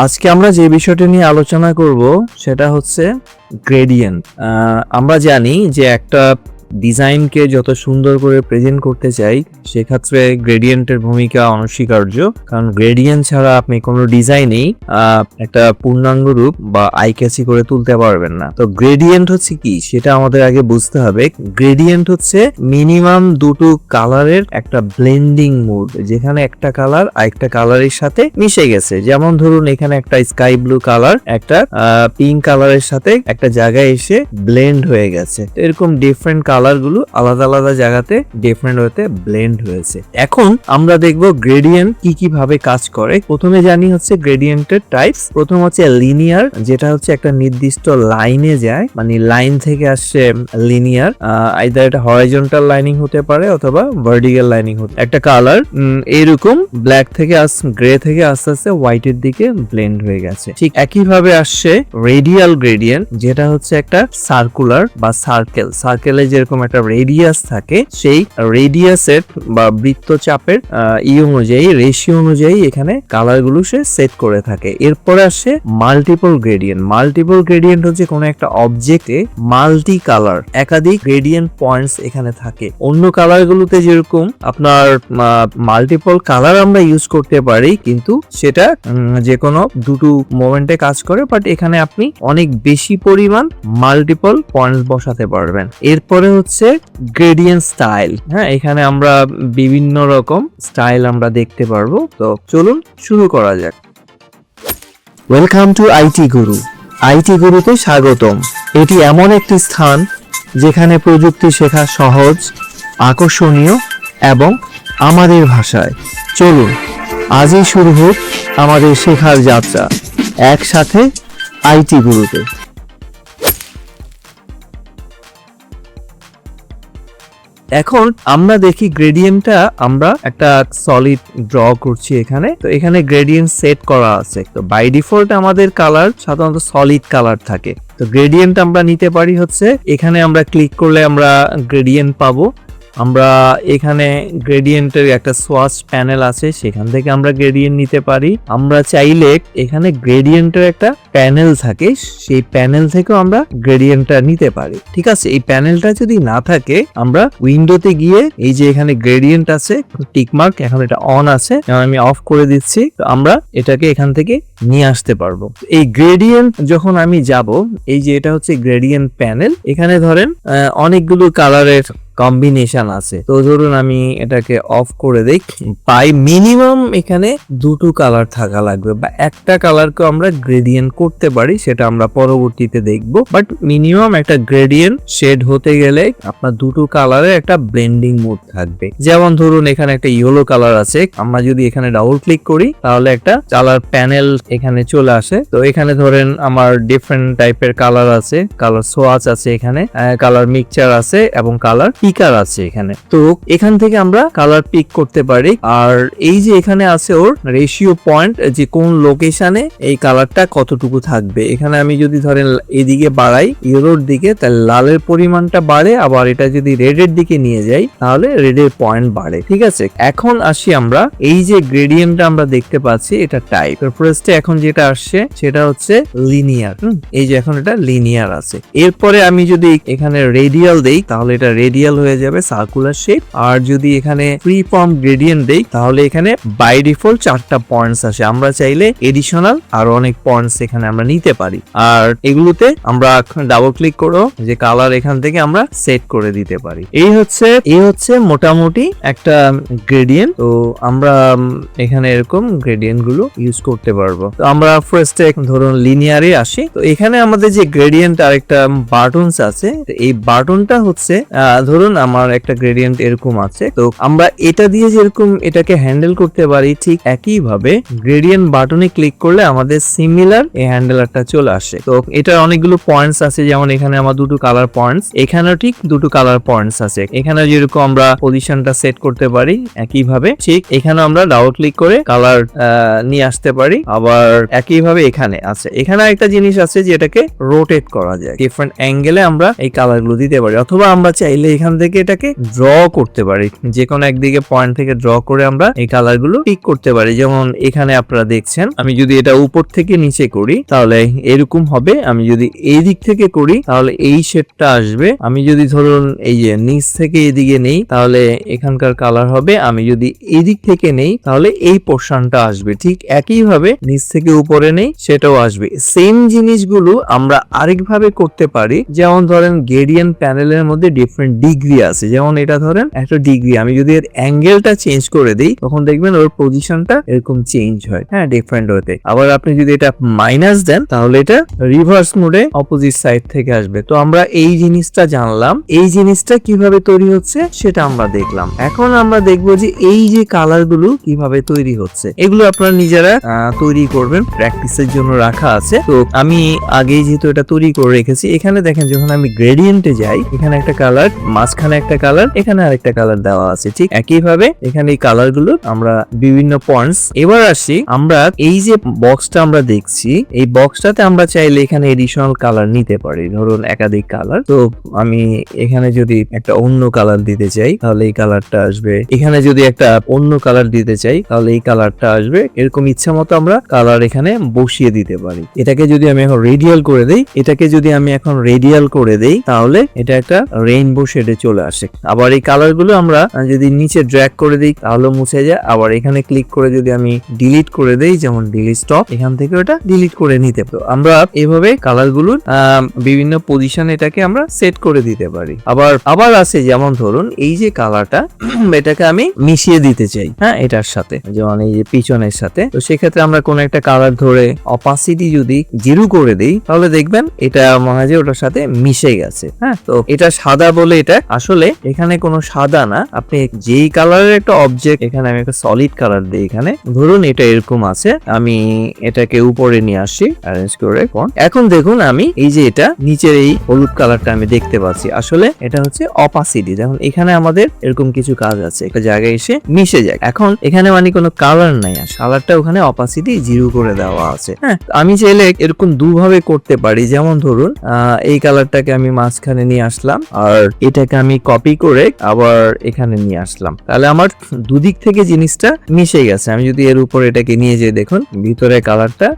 আজকে আমরা যে বিষয়টা নিয়ে আলোচনা করব সেটা হচ্ছে গ্রেডিয়েন্ট। আমরা জানি যে একটা ডিজাইনকে যত সুন্দর করে প্রেজেন্ট করতে চাই সেক্ষেত্রে গ্রেডিয়েন্টের ভূমিকা অনস্বীকার্য, কারণ গ্রেডিয়েন্ট ছাড়া আপনি কোনো ডিজাইনেই একটা পূর্ণাঙ্গ রূপ বা আই ক্যাচি করে তুলতে পারবেন না। তো গ্রেডিয়েন্ট হচ্ছে কি সেটা আমাদের আগে বুঝতে হবে। গ্রেডিয়েন্ট হচ্ছে মিনিমাম দুটো কালারের একটা ব্লেন্ডিং মোড, যেখানে একটা কালার আরেকটা কালারের সাথে মিশে গেছে। যেমন ধরুন এখানে একটা স্কাই ব্লু কালার একটা পিঙ্ক কালারের সাথে একটা জায়গায় এসে ব্লেন্ড হয়ে গেছে। এরকম ডিফারেন্ট কালার গুলো আলাদা আলাদা জায়গাতে ডিফারেন্ট হতে ব্লেন্ড হয়েছে। এখন আমরা দেখব গ্রেডিয়েন্ট কি কি ভাবে কাজ করে। প্রথমে জানি হচ্ছে গ্রেডিয়েন্টের টাইপস। প্রথম হচ্ছে লিনিয়ার, যেটা হচ্ছে একটা নির্দিষ্ট লাইনে যায়, মানে লাইন থেকে আসছে লিনিয়ার। আইদার এটা হরাইজন্টাল লাইনিং হতে পারে অথবা ভার্টিক্যাল লাইনিং হতে। একটা কালার এরকম ব্ল্যাক থেকে গ্রে থেকে আস্তে আস্তে হোয়াইটের দিকে ব্লেন্ড হয়ে গেছে। ঠিক একই ভাবে আসছে রেডিয়াল গ্রেডিয়েন্ট, যেটা হচ্ছে একটা সার্কুলার বা সার্কেলে যেরকম একটা রেডিয়াস থাকে, সেই রেডিয়াসের বা বৃত্তচাপের অনুযায়ী রেশিও অনুযায়ী এখানে কালার গুলো সে সেট করে থাকে। এরপরে আসে মাল্টিপল গ্রেডিয়েন্ট। মাল্টিপল গ্রেডিয়েন্ট হচ্ছে কোনো একটা অবজেক্টে মাল্টি কালার, একাধিক গ্রেডিয়েন্ট পয়েন্টস এখানে থাকে। অন্য কালার গুলোতে যেরকম আপনার মাল্টিপল কালার আমরা ইউজ করতে পারি, কিন্তু সেটা যে কোনো দুটো মোমেন্টে কাজ করে, বাট এখানে আপনি অনেক বেশি পরিমাণ মাল্টিপল পয়েন্টস বসাতে পারবেন। এরপরে হচ্ছে গ্রেডিয়েন্ট স্টাইল। হ্যাঁ, এখানে আমরা বিভিন্ন রকম স্টাইল আমরা দেখতে পারবো। তো চলুন শুরু করা যাক। Welcome to IT Guru. IT গুরুতে স্বাগতম। এটি এমন একটি স্থান যেখানে প্রযুক্তি শেখা সহজ, আকর্ষণীয় এবং আমাদের ভাষায়। চলুন আজই শুরু হোক আমাদের শেখার যাত্রা একসাথে আইটি গুরুতে। এখন আমরা দেখি গ্রেডিয়েন্টটা আমরা একটা সলিড ড্র করছি এখানে। তো এখানে গ্রেডিয়েন্ট সেট করা আছে। তো বাই ডিফল্ট আমাদের কালার সাধারণত সলিড কালার থাকে। তো গ্রেডিয়েন্ট আমরা নিতে পারি হচ্ছে, এখানে আমরা ক্লিক করলে আমরা গ্রেডিয়েন্ট পাবো। আমরা এখানে গ্রেডিয়েন্টের একটা সোয়াচ প্যানেল আছে, সেখান থেকে আমরা গ্রেডিয়েন্ট নিতে পারি। আমরা চাইলে এখানে গ্রেডিয়েন্টের একটা প্যানেল থাকে, সেই প্যানেল থেকেও আমরা গ্রেডিয়েন্টটা নিতে পারি। ঠিক আছে, এই প্যানেলটা যদি না থাকে আমরা উইন্ডোতে গিয়ে এই যে এখানে গ্রেডিয়েন্ট আছে টিকমার্ক, এখন এটা অন আছে, আমি অফ করে দিচ্ছি। তো আমরা এটাকে এখান থেকে নিয়ে আসতে পারবো। এই গ্রেডিয়েন্ট যখন আমি যাব, এই যে এটা হচ্ছে গ্রেডিয়েন্ট প্যানেল, এখানে ধরেন অনেকগুলো কালারের কম্বিনেশন আছে। তো ধরুন আমি এটাকে অফ করে দেই, পাই মিনিমাম এখানে দুটো কালার থাকা লাগবে, বা একটা কালারকে আমরা গ্রেডিয়েন্ট করতে পারি, সেটা আমরা পরবর্তীতে দেখব। বাট মিনিমাম একটা গ্রেডিয়েন্ট শেড হতে গেলে আপনার দুটো কালারের একটা ব্লেন্ডিং মোড থাকবে। যেমন ধরুন এখানে একটা ইয়েলো কালার আছে, আমরা যদি এখানে ডাবল ক্লিক করি তাহলে একটা কালার প্যানেল এখানে চলে আসে। তো এখানে ধরেন আমার ডিফারেন্ট টাইপের কালার আছে, কালার সোয়াচ আছে, এখানে কালার মিক্সচার আছে এবং কালার পিকার আছে এখানে। তো এখান থেকে আমরা কালার পিক করতে পারি। আর এই যে এখানে আছে ওর রেশিও পয়েন্ট, যে কোন লোকেশনে এই কালারটা কতটুকু থাকবে। এখানে আমি যদি ধরেন এদিকে বাড়াই ইয়েলোর দিকে, তাহলে লালের পরিমাণটা বাড়ে, আবার এটা যদি রেডের দিকে নিয়ে যাই তাহলে রেডের পয়েন্ট বাড়ে। ঠিক আছে, এখন আসি আমরা এই যে গ্রেডিয়েন্টটা আমরা দেখতে পাচ্ছি, এটা টাইপ। ফার্স্টে এখন যেটা আসছে সেটা হচ্ছে লিনিয়ার। এই যে এখন এটা লিনিয়ার আছে। এরপরে আমি যদি এখানে রেডিয়াল দেই তাহলে এটা রেডিয়াল হয়ে যাবে, সার্কুলার শেপ। আর যদি এখানে ফ্রি ফর্ম গ্রেডিয়েন্ট দেই তাহলে এখানে বাই ডিফল্ট 4টা পয়েন্টস আসে। আমরা চাইলে এডিশনাল আরো অনেক পয়েন্টস এখানে আমরা নিতে পারি। আর এগুলোতে আমরা ডাবল ক্লিক করো যে কালার এখান থেকে আমরা সেট করে দিতে পারি। এই হচ্ছে মোটামুটি একটা গ্রেডিয়েন্ট। তো আমরা এখানে এরকম গ্রেডিয়েন্ট গুলো ইউজ করতে পারবো। তো আমরা ফার্স্টে ধরুন লিনিয়ারে আসি। তো এখানে আমাদের যে গ্রেডিয়েন্ট আর একটা বাটনস আছে, এই বাটনটা হচ্ছে ধরুন আমার একটা গ্রেডিয়েন্ট এরকম আছে। তো আমরা এটা দিয়ে যেরকম এটাকে হ্যান্ডেল করতে পারি, ঠিক একই ভাবে গ্রেডিয়েন্ট বাটনে ক্লিক করলে আমাদের সিমিলার এই হ্যান্ডেলারটা চলে আসে। তো এটার অনেকগুলো পয়েন্টস আছে, যেমন এখানে আমার দুটো কালার পয়েন্টস, এখানেও ঠিক দুটো কালার পয়েন্টস আছে। এখানে যেরকম আমরা পজিশনটা সেট করতে পারি, একইভাবে ঠিক এখানে আমরা ডাবল ক্লিক করে কালার নিয়ে আসতে পারি। আবার একইভাবে এখানে আছে, এখানে একটা জিনিস আছে যে এটাকে রোটেট করা যায়, ডিফারেন্ট অ্যাঙ্গেলে আমরা এই কালার গুলো দিতে পারি। অথবা আমরা চাইলে এখান এখান থেকে এটাকে ড্র করতে পারি, যে কোনো একদিকে পয়েন্ট থেকে ড্র করে আমরা এই কালার গুলো পিক করতে পারি। যেমন এখানে আপনারা দেখছেন, আমি যদি এটা উপর থেকে নিচে করি তাহলে এরকম হবে, আমি যদি এই দিক থেকে করি তাহলে এই শেডটা আসবে, আমি যদি ধরুন এই যে নিচ থেকে এদিকে নেই তাহলে এখানকার কালার হবে, আমি যদি এই দিক থেকে নেই তাহলে এই পোর্শনটা আসবে। ঠিক একইভাবে নিচ থেকে উপরে নেই সেটাও আসবে। সেম জিনিসগুলো আমরা আরেকভাবে করতে পারি, যেমন ধরেন গ্রেডিয়েন্ট প্যানেলের মধ্যে ডিফারেন্ট ডিগ্রি আছে, যেমন এটা ধরেন একটা ডিগ্রি, আমি যদি এর অ্যাঙ্গেলটা চেঞ্জ করে দিই তখন দেখবেন ওর পজিশনটা এরকম চেঞ্জ হয়, হ্যাঁ, ডিফারেন্ট হতে। আবার আপনি যদি এটা মাইনাস দেন তাহলে এটা রিভার্স মোডে অপোজিট সাইড থেকে আসবে। তো আমরা এই জিনিসটা জানলাম, এই জিনিসটা কিভাবে তৈরি হচ্ছে সেটা আমরা দেখলাম। এখন আমরা দেখবো যে এই যে কালার গুলো কিভাবে তৈরি হচ্ছে, এগুলো আপনারা নিজেরা তৈরি করবেন, প্র্যাকটিসের জন্য রাখা আছে। তো আমি আগেই যেহেতু এটা তৈরি করে রেখেছি, এখানে দেখেন যখন আমি গ্রেডিয়েন্টে যাই এখানে একটা কালার, মাঝখানে একটা কালার, এখানে আরেকটা কালার দেওয়া আছে। ঠিক একইভাবে এখানে এই কালার গুলো আমরা বিভিন্ন পয়েন্টস। এবার আসি আমরা এই যে বক্সটা আমরা দেখছি, এই বক্সটাতে আমরা চাইলে এখানে এডিশনাল কালার নিতে পারি, ধরুন একাধিক কালার। তো আমি এখানে যদি একটা অন্য কালার দিতে চাই তাহলে এই কালারটা আসবে, এখানে যদি একটা অন্য কালার দিতে চাই তাহলে এই কালারটা আসবে। এরকম ইচ্ছা মতো আমরা কালার এখানে বসিয়ে দিতে পারি। এটাকে যদি আমি এখন রেডিয়াল করে দেই, তাহলে এটা একটা রেইনবো শেডে চলে আসে। আবার এই কালার গুলো আমরা যদি নিচে ড্র্যাগ করে দিই তাহলে মুছে যায়। আবার এখানে ক্লিক করে যদি আমি ডিলিট করে দেই, যেমন ডিলিট স্টপ, এখান থেকে ওটা ডিলিট করে নিতে পারি। আমরা এভাবে কালার গুলোর বিভিন্ন পজিশন এটাকে আমরা সেট করে দিতে পারি। আবার আছে যেমন ধরুন এই যে কালারটা, এটাকে আমি মিশিয়ে দিতে চাই, হ্যাঁ, এটার সাথে, যেমন এই যে পিছনের সাথে। তো সেক্ষেত্রে আমরা কোন একটা কালার ধরে অপাসিটি যদি 0 করে দিই তাহলে দেখবেন এটা মনে হয় যে ওটার সাথে মিশে গেছে, হ্যাঁ। তো এটা সাদা বলে এটা আসলে এখানে কোনো সাদা না, আপনি যেই কালারের একটা অবজেক্ট, এখানে আমি একটা সলিড কালার দিই, এখানে ধরুন এটা এরকম আছে, আমি এটাকে উপরে নিয়ে আসি অ্যারেঞ্জ করে। এখন দেখুন আমি এই যে এটা নিচের এই হলুদ কালারটা আমি দেখতে পাচ্ছি, আসলে এটা হচ্ছে অপাসিটি। দেখুন এখানে আমাদের এরকম কিছু কাজ আছে, একটা জায়গায় এসে মিশে যায়। এখন এখানে মানে কোনো কালার নাই, আর কালারটা ওখানে অপাসিটি 0 করে দেওয়া আছে, হ্যাঁ। আমি চাইলে এরকম দুভাবে করতে পারি, যেমন ধরুন এই কালারটাকে আমি মাঝখানে নিয়ে আসলাম আর এটাকে আমি কপি করে আবার এখানে নিয়ে আসলাম, তাহলে আমার দুদিক থেকে জিনিসটা মিশে গেছে। আমি যদি এর উপর এটাকে নিয়ে যাই, দেখুন ভিতরে কালারটা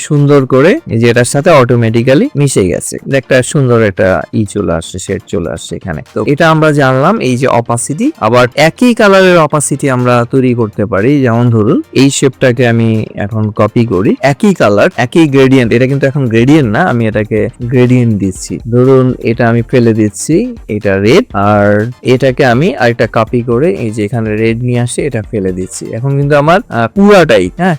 সুন্দর করে এই যে এটার সাথে অটোমেটিক্যালি মিশে গেছে, একটা সুন্দর একটা চলে আসছে, শেড চলে আসছে এখানে। তো এটা আমরা জানলাম এই যে অপাসিটি। আবার একই কালারের অপাসিটি আমরা তৈরি করতে পারি, যেমন ধরুন এই শেপটাকে আমি এখন কপি করি, একই কালার একই গ্রেডিয়েন্ট, এটা কিন্তু এখন গ্রেডিয়েন্ট না, আমি এটাকে গ্রেডিয়েন্ট দিচ্ছি। ধরুন এটা আমি ফেলে দিচ্ছি, এটা রেড, আর এটাকে আমি আরেকটা কপি করে এই যে এখানে রেড নিয়ে আসে এটা ফেলে দিচ্ছি। এখন কিন্তু আমার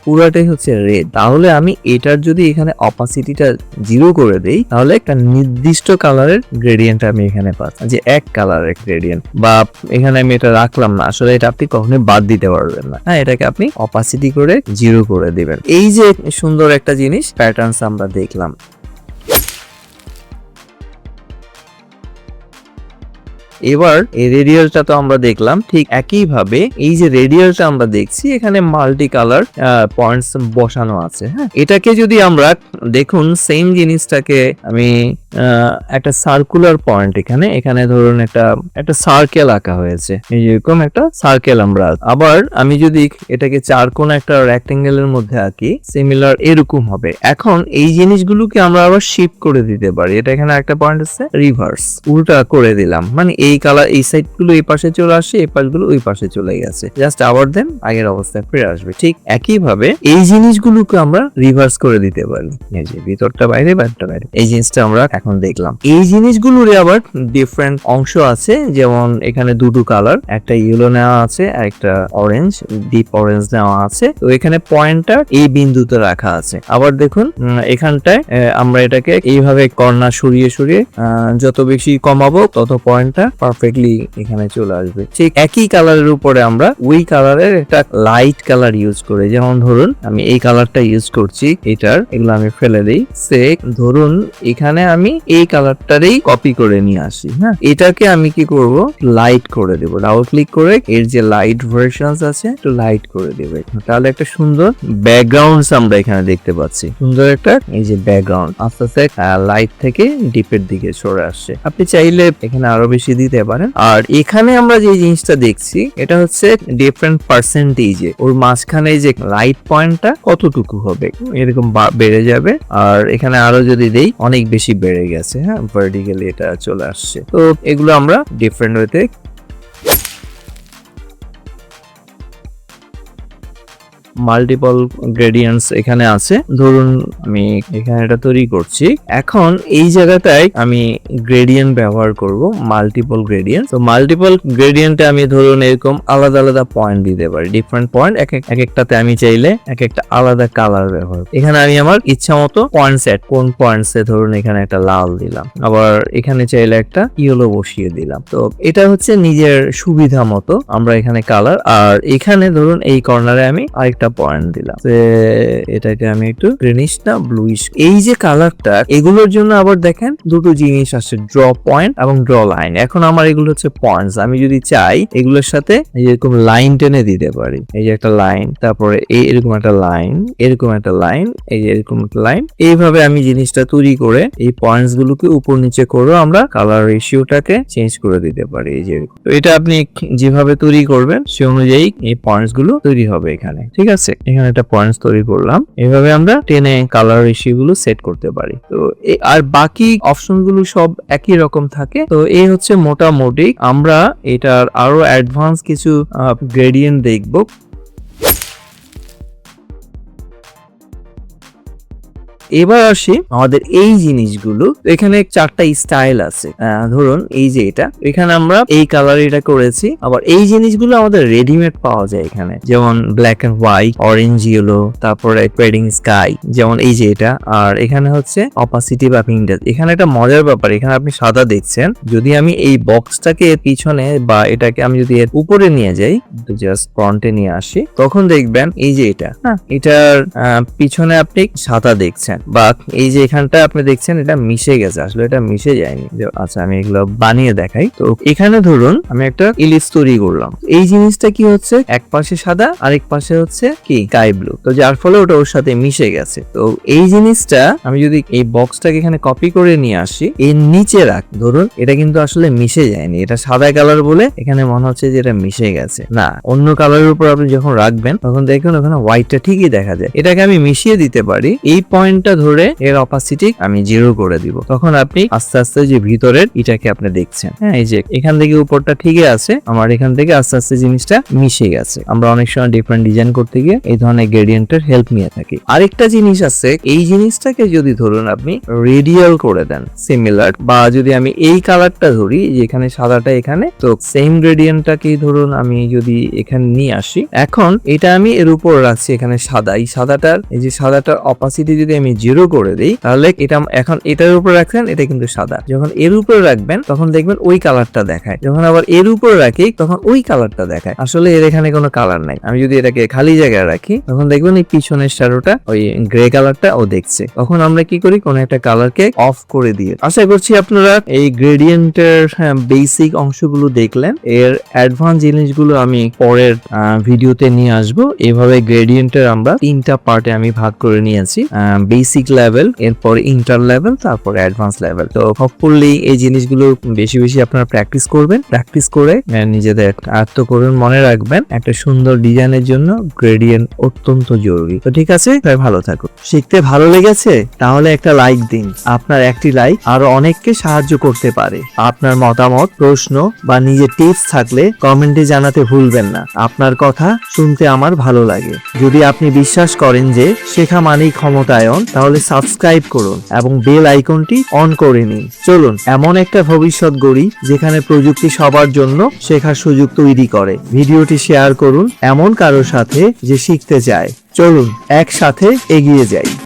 পুরাটাই হচ্ছে রেড। তাহলে আমি এটার যদি এখানে অপাসিটিটা 0 করে দেই তাহলে একটা নির্দিষ্ট কালারের গ্রেডিয়েন্ট আমি এখানে পাচ্ছি, যে এক কালারের গ্রেডিয়েন্ট। বা এখানে আমি এটা রাখলাম না, আসলে এটা আপনি কখনোই বাদ দিতে পারবেন না, হ্যাঁ, এটাকে আপনি অপাসিটি করে 0 করে দিবেন। এই যে সুন্দর একটা জিনিস প্যাটার্নস আমরা দেখলাম। এবার এই রেডিয়ালটা তো আমরা দেখলাম, ঠিক একইভাবে এই যে রেডিয়ালটা আমরা দেখছি এখানে মাল্টি কালার পয়েন্টস বসানো আছে, হ্যাঁ। এটাকে যদি আমরা দেখুন সেম জিনিসটাকে আমি একটা সার্কুলার পয়েন্ট, এখানে ধরুন একটা সার্কেল আঁকা হয়েছে, এরকম একটা সার্কেল আমরা। আবার আমি যদি এটাকে চারকোণ একটা রেক্টেঙ্গেলের মধ্যে আঁকি, সিমিলার এরকম হবে। এখন এই জিনিসগুলোকে আমরা আবার শিফট করে দিতে পারি। এটা এখানে একটা পয়েন্ট আছে, রিভার্স উল্টা করে দিলাম, মানে এই কালার এই সাইড গুলো এই পাশে চলে আসে, এই পাশগুলো ওই পাশে চলে গেছে, জাস্ট আবার দেন আগের অবস্থায় ফিরে আসবে। ঠিক একইভাবে এই জিনিসগুলোকে আমরা রিভার্স করে দিতে পারি, এই যে ভিতরটা বাইরে বাইরেটা বাইরে, এই জিনিসটা আমরা এখন দেখলাম। এই জিনিসগুলোর আবার ডিফারেন্ট অংশ আছে, যেমন এখানে দুটো কালার, একটা ইয়েলো নেওয়া আছে আর একটা অরেঞ্জ, ডিপ অরেঞ্জ নেওয়া আছে। তো এখানে পয়েন্টটা এই বিন্দুতে রাখা আছে। আবার দেখুন এখানটায় আমরা এটাকে এইভাবে কর্নার সরিয়ে সরিয়ে যত বেশি কমাবো তত পয়েন্টটা পারফেক্টলি এখানে চলে আসবে। ঠিক একই কালারের উপরে আমরা ওই কালারের একটা লাইট কালার ইউজ করে, যেমন ধরুন আমি এই কালারটা ইউজ করছি, এগুলো আমি ফেলে দিই। সে ধরুন এখানে আমি এই কালারটারই কপি করে নিয়ে আসি, হ্যাঁ। এটাকে আমি কি করব, লাইট করে দেব, ডাবল ক্লিক করে এর যে লাইট ভার্সনস আছে একটু লাইট করে দেব, তাহলে একটা সুন্দর ব্যাকগ্রাউন্ড আমরা এখানে দেখতে পাচ্ছি। সুন্দর একটা এই যে ব্যাকগ্রাউন্ড আস্তে আস্তে লাইট থেকে ডিপের দিকে সরে আসছে। আপনি চাইলে এখানে আরো বেশি দিতে পারেন। আর এখানে আমরা যে জিনিসটা দেখছি এটা হচ্ছে ডিফারেন্ট পার্সেন্টেজে ওর মাঝখানে যে লাইট পয়েন্টটা কতটুকু হবে এরকম বেড়ে যাবে। আর এখানে আরো যদি দেই অনেক বেশি বেড়ে গেছে, হ্যাঁ ভার্টিক্যালি এটা চলে আসছে। তো এগুলো আমরা ডিফারেন্ট ওয়েতে মাল্টিপল গ্রেডিয়েন্টস এখানে আছে। ধরুন আমি এখানে এটা তৈরি করছি, এখন এই জায়গাটায় আমি গ্রেডিয়েন্ট ব্যবহার করব, মাল্টিপল গ্রেডিয়েন্ট। তো মাল্টিপল গ্রেডিয়েন্টে আমি ধরুন এরকম আলাদা আলাদা পয়েন্ট দিতে পারি, ডিফারেন্ট পয়েন্ট, এক একটাতে আমি চাইলে এক একটা আলাদা কালার ব্যবহার। এখানে আমি আমার ইচ্ছা মতো পয়েন্ট সেট, কোন পয়েন্টসে ধরুন এখানে একটা লাল দিলাম, আবার এখানে চাইলে একটা ইয়েলো বসিয়ে দিলাম। তো এটা হচ্ছে নিজের সুবিধা মতো আমরা এখানে কালার। আর এখানে ধরুন এই কর্নারে আমি আরেকটা পয়েন্ট দিলাম, এটাকে আমি একটু গ্রিনিশ না ব্লুইশ। এই যে কালারটা, এগুলোর জন্য আবার দেখেন দুটো জিনিস আছে, ড্র পয়েন্ট এবং ড্র লাইন। এখন আমার এগুলো হচ্ছে পয়েন্টস, আমি যদি চাই এগুলোর সাথে এরকম লাইন টেনে দিতে পারি। এই যে একটা লাইন, তারপরে এরকম একটা লাইন, এরকম একটা লাইন, এই যে এরকম একটা লাইন। এইভাবে আমি জিনিসটা তৈরি করে এই পয়েন্টস গুলোকে উপর নিচে করে আমরা কালার রেশিওটাকে চেঞ্জ করে দিতে পারি। এই যে তো এটা আপনি যেভাবে তৈরি করবেন সে অনুযায়ী এই পয়েন্টস গুলো তৈরি হবে এখানে, ঠিক আছে। এখানে একটা পয়েন্টস তৈরি করলাম, এভাবে আমরা টেনে কালার রেশিও গুলো সেট করতে পারি। তো আর বাকি অপশন গুলো সব একই রকম থাকে। তো এই হচ্ছে মোটামুটি আমরা এটার আরো অ্যাডভান্স কিছু গ্রেডিয়েন্ট দেখবো। এবার আসি আমাদের এই জিনিসগুলো। এখানে 4টা স্টাইল আছে। ধরুন এই যে এটা, এখানে আমরা এই কালার এটা করেছি। আবার এই জিনিসগুলো আমাদের রেডিমেড পাওয়া যায় এখানে, যেমন black and white, orange yellow, তারপরে ফেডিং স্কাই, যেমন এই যে এটা। আর এখানে হচ্ছে অপাসিটি বা পিঙ্কডেস। এখানে একটা মজার ব্যাপার, এখানে আপনি সাদা দেখছেন, যদি আমি এই বক্সটাকে পিছনে বা এটাকে আমি যদি এর উপরে নিয়ে যাই, জাস্ট ফ্রন্টে নিয়ে আসি, তখন দেখবেন এই যে এটা, হ্যাঁ এটার পিছনে আপনি সাদা দেখছেন, বা এই যে এখানটা আপনি দেখছেন এটা মিশে গেছে, আসলে এটা মিশে যায়নি। আচ্ছা আমি এগুলো বানিয়ে দেখাই। তো এখানে ধরুন আমি একটা ইলিশ তৈরি করলাম, এই জিনিসটা কি হচ্ছে, এক পাশে সাদা আরেক পাশে হচ্ছে কি স্কাই ব্লু, তো যার ফলে ওটা ওর সাথে মিশে গেছে। তো এই জিনিসটা আমি যদি এই বক্সটাকে এখানে কপি করে নিয়ে আসি, এর নিচে রাখ, ধরুন এটা কিন্তু আসলে মিশে যায়নি, এটা সাদা কালার বলে এখানে মনে হচ্ছে যে এটা মিশে গেছে। না, অন্য কালারের উপর আপনি যখন রাখবেন তখন দেখুন ওখানে হোয়াইটটা ঠিকই দেখা যায়। এটাকে আমি মিশিয়ে দিতে পারি, এই পয়েন্টটা ধরে এর অপাসিটি আমি 0 করে দিব, তখন আপনি আস্তে আস্তে যে ভিতরের এটাকে আপনি দেখছেন, হ্যাঁ এই যে এখান থেকে উপরটা ঠিকই আছে, আমার এখান থেকে আস্তে আস্তে জিনিসটা মিশে গেছে। আমরা অনেক সময় ডিফারেন্ট ডিজাইন করতে গিয়ে এই ধরনের গ্রেডিয়েন্টের হেল্প নিয়ে থাকি। আরেকটা জিনিস আছে, এই জিনিসটাকে যদি ধরুন আপনি রেডিয়াল করে দেন সিমিলার, বা যদি আমি এই কালারটা ধরি যেখানে সাদাটা এখানে, তো সেম গ্রেডিয়েন্টটাকে ধরুন আমি যদি এখানে নিয়ে আসি, এখন এটা আমি এর উপর রাখছি এখানে সাদা, এই সাদাটার এই যে সাদাটার অপাসিটি যদি আমি 0 করে দিই, তাহলে এটা এখন এটার উপর রাখছেন এটা কিন্তু সাদা, যখন এর উপর রাখবেন তখন দেখবেন ওই কালারটা দেখায়, যখন আবার এর উপর রাখি তখন ওই কালারটা দেখায়। আসলে এর এখানে কোনো কালার নাই। আমি যদি এটাকে খালি জায়গায় রাখি তখন দেখবেন এই পিছনের শ্যাডোটা ওই গ্রে কালারটা ও দেখছে। তখন আমরা কি করি, কোন একটা কালারকে অফ করে দিয়ে। আশা করছি আপনারা এই গ্রেডিয়েন্টের বেসিক অংশগুলো দেখলেন। এর অ্যাডভান্স জিনিসগুলো আমি পরের ভিডিওতে নিয়ে আসবো। এভাবে গ্রেডিয়েন্টের আমরা 3টা পার্টে আমি ভাগ করে নিয়েছি, বেসিক লেভেল, এরপর ইন্টার লেভেল, তারপর অ্যাডভান্স লেভেল। তো হোপফুলি এই জিনিসগুলো বেশি বেশি আপনারা প্র্যাকটিস করবেন, প্র্যাকটিস করে নিজেদের আয়ত্ত করুন। মনে রাখবেন একটা সুন্দর ডিজাইনের জন্য গ্রেডিয়েন্ট অত্যন্ত জরুরি। তো ঠিক আছে, তাই ভালো থাকুন। শিখতে ভালো লেগেছে? তাহলে একটা লাইক দিন। আপনার একটি লাইক আরো অনেককে সাহায্য করতে পারে। আপনার মতামত, প্রশ্ন বা নিজের টিপস থাকলে কমেন্টে জানাতে ভুলবেন না। আপনার কথা শুনতে আমার ভালো লাগে। যদি আপনি বিশ্বাস করেন যে শেখা মানেই ক্ষমতায়ন, তাহলে সাবস্ক্রাইব করুন এবং বেল আইকনটি অন করে নিন। চলুন এমন একটা ভবিষ্যৎ গড়ি যেখানে প্রযুক্তি সবার জন্য শেখার সুযোগ তৈরি করে। ভিডিওটি শেয়ার করুন এমন কারোর সাথে যে শিখতে চায়। চলুন একসাথে এগিয়ে যাই।